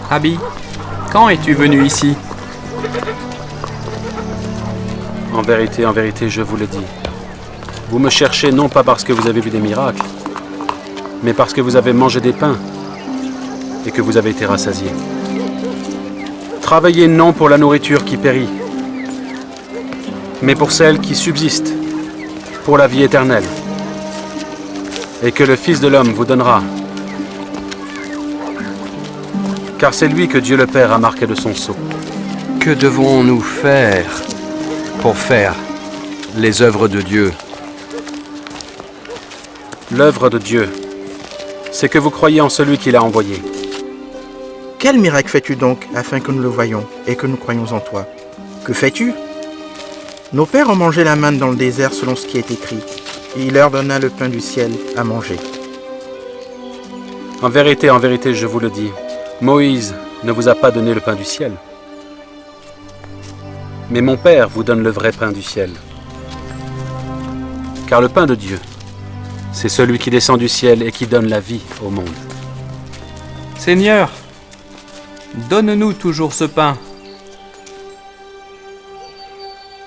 Rabbi, quand es-tu venu ici? En vérité, je vous le dis. Vous me cherchez non pas parce que vous avez vu des miracles, mais parce que vous avez mangé des pains et que vous avez été rassasiés. Travaillez non pour la nourriture qui périt, mais pour celle qui subsiste, pour la vie éternelle, et que le Fils de l'homme vous donnera. Car c'est lui que Dieu le Père a marqué de son sceau. Que devons-nous faire pour faire les œuvres de Dieu? L'œuvre de Dieu, c'est que vous croyez en celui qui l'a envoyé. Quel miracle fais-tu donc, afin que nous le voyions et que nous croyions en toi? Que fais-tu? Nos pères ont mangé la manne dans le désert selon ce qui est écrit, et il leur donna le pain du ciel à manger. En vérité, je vous le dis, Moïse ne vous a pas donné le pain du ciel. Mais mon Père vous donne le vrai pain du ciel. Car le pain de Dieu, c'est celui qui descend du ciel et qui donne la vie au monde. Seigneur, donne-nous toujours ce pain.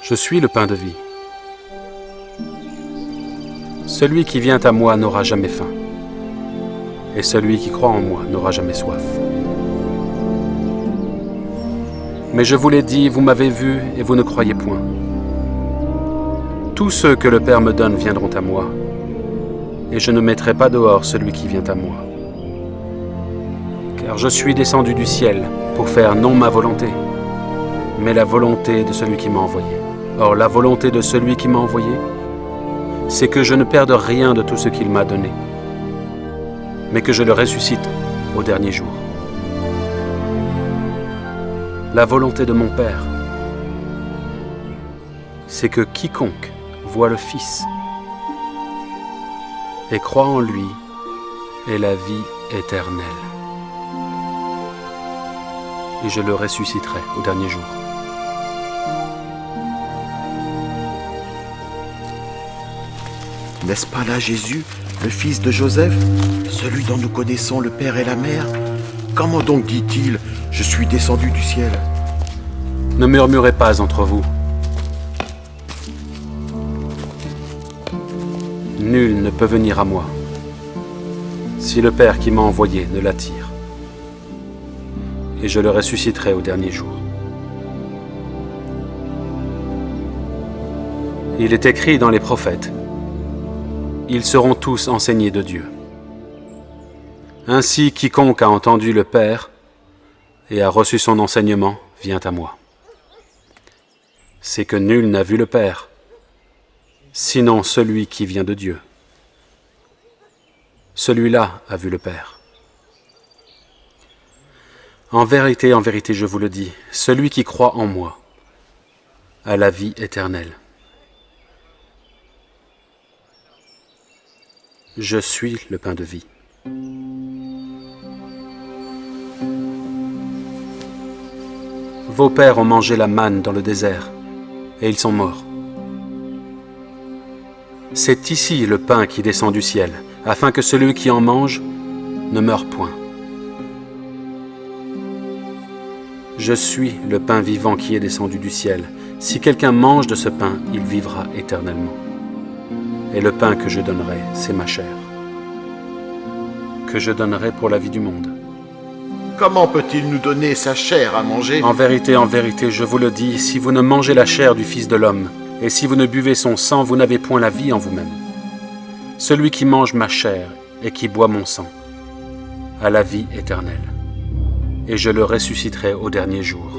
Je suis le pain de vie. Celui qui vient à moi n'aura jamais faim, et celui qui croit en moi n'aura jamais soif. Mais je vous l'ai dit, vous m'avez vu et vous ne croyez point. Tous ceux que le Père me donne viendront à moi, et je ne mettrai pas dehors celui qui vient à moi. Car je suis descendu du ciel pour faire non ma volonté, mais la volonté de celui qui m'a envoyé. Or, la volonté de celui qui m'a envoyé, c'est que je ne perde rien de tout ce qu'il m'a donné, mais que je le ressuscite au dernier jour. La volonté de mon Père, c'est que quiconque voit le Fils et croit en lui ait la vie éternelle. Et je le ressusciterai au dernier jour. N'est-ce pas là Jésus, le fils de Joseph, celui dont nous connaissons le Père et la Mère? Comment donc dit-il « Je suis descendu du ciel » ? Ne murmurez pas entre vous. Nul ne peut venir à moi si le Père qui m'a envoyé ne l'attire. Et je le ressusciterai au dernier jour. Il est écrit dans les prophètes, ils seront tous enseignés de Dieu. Ainsi, quiconque a entendu le Père et a reçu son enseignement vient à moi. C'est que nul n'a vu le Père, sinon celui qui vient de Dieu. Celui-là a vu le Père. En vérité, je vous le dis, celui qui croit en moi a la vie éternelle. Je suis le pain de vie. Vos pères ont mangé la manne dans le désert, et ils sont morts. C'est ici le pain qui descend du ciel, afin que celui qui en mange ne meure point. Je suis le pain vivant qui est descendu du ciel. Si quelqu'un mange de ce pain, il vivra éternellement. Et le pain que je donnerai, c'est ma chair, que je donnerai pour la vie du monde. Comment peut-il nous donner sa chair à manger? En vérité, je vous le dis, si vous ne mangez la chair du Fils de l'homme, et si vous ne buvez son sang, vous n'avez point la vie en vous-même. Celui qui mange ma chair et qui boit mon sang a la vie éternelle, et je le ressusciterai au dernier jour.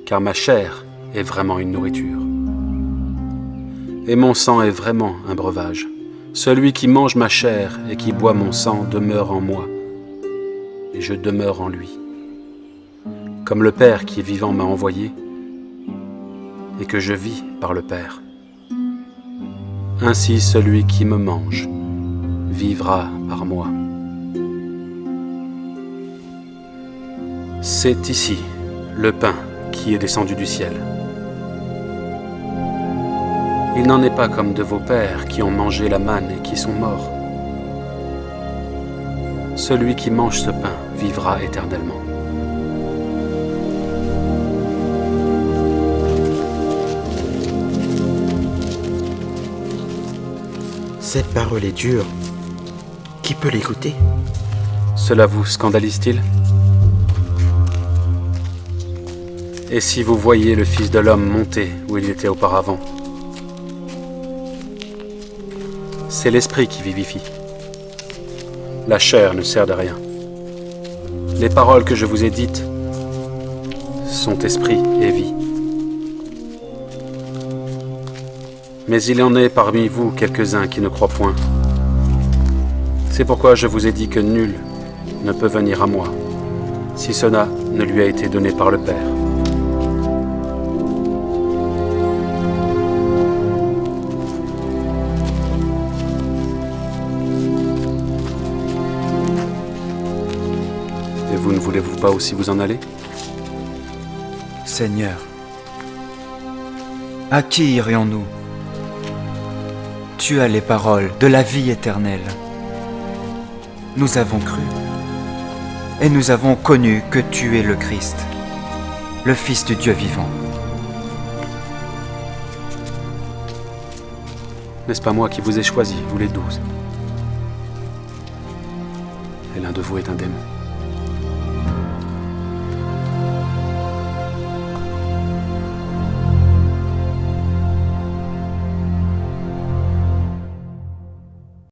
Car ma chair est vraiment une nourriture, et mon sang est vraiment un breuvage. Celui qui mange ma chair et qui boit mon sang demeure en moi, et je demeure en lui. Comme le Père qui est vivant m'a envoyé, et que je vis par le Père. Ainsi celui qui me mange vivra par moi. C'est ici le pain qui est descendu du ciel. Il n'en est pas comme de vos pères qui ont mangé la manne et qui sont morts. Celui qui mange ce pain vivra éternellement. Cette parole est dure. Qui peut l'écouter? Cela vous scandalise-t-il? Et si vous voyiez le Fils de l'homme monter où il était auparavant? C'est l'esprit qui vivifie. La chair ne sert de rien. Les paroles que je vous ai dites sont esprit et vie. Mais il y en est parmi vous quelques-uns qui ne croient point. C'est pourquoi je vous ai dit que nul ne peut venir à moi, si cela ne lui a été donné par le Père. Et vous ne voulez-vous pas aussi vous en aller? Seigneur, à qui irions-nous? Tu as les paroles de la vie éternelle. Nous avons cru et nous avons connu que tu es le Christ, le Fils du Dieu vivant. N'est-ce pas moi qui vous ai choisi, vous les 12? Et l'un de vous est un démon.